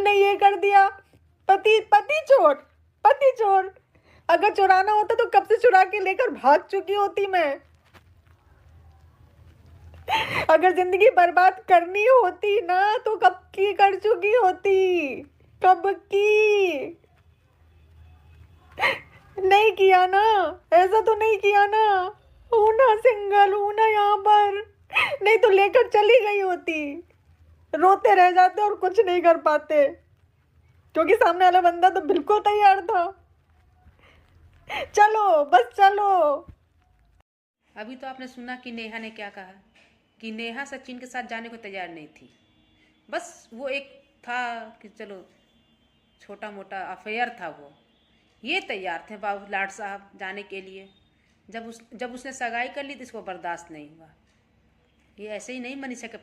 तुमने ये कर दिया। पति पति चोर, पति चोर। अगर चुराना होता तो कब से चुरा के लेकर भाग चुकी होती मैं। अगर जिंदगी बर्बाद करनी होती ना तो कब की कर चुकी होती, कब की। नहीं किया ना, ऐसा तो नहीं किया ना। हूं ना सिंगल, हूं ना यहाँ पर, नहीं तो लेकर चली गई होती। रोते रह जाते और कुछ नहीं कर पाते, क्योंकि सामने वाला बंदा तो बिल्कुल तैयार था। चलो बस चलो। अभी तो आपने सुना कि नेहा ने क्या कहा, कि नेहा सचिन के साथ जाने को तैयार नहीं थी। बस वो एक था कि चलो छोटा मोटा अफेयर था वो। ये तैयार थे बाबू लाड साहब जाने के लिए। जब उसने सगाई कर ली तो इसको बर्दाश्त नहीं हुआ। ये ऐसे ही नहीं मनीषा के पास